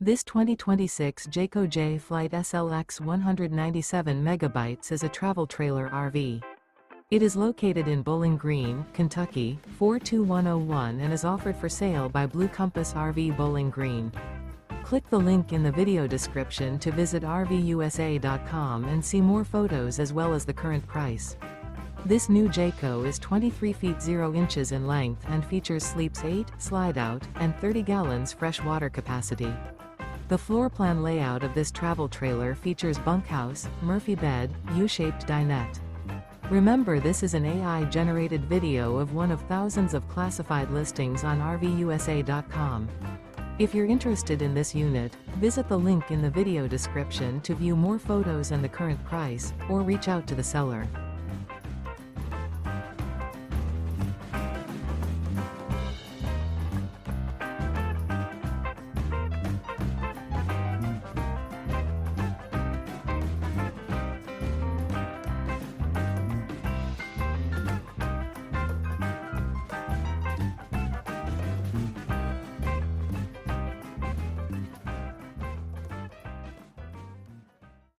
This 2026 Jayco Jay Flight SLX 197 megabytes is a travel trailer RV. It is located in Bowling Green, Kentucky, 42101 and is offered for sale by Blue Compass RV Bowling Green. Click the link in the video description to visit RVUSA.com and see more photos as well as the current price. This new Jayco is 23 feet 0 inches in length and features sleeps 8, slide-out, and 30 gallons fresh water capacity. The floor plan layout of this travel trailer features bunkhouse, Murphy bed, U-shaped dinette. Remember, this is an AI-generated video of one of thousands of classified listings on RVUSA.com. If you're interested in this unit, visit the link in the video description to view more photos and the current price, or reach out to the seller.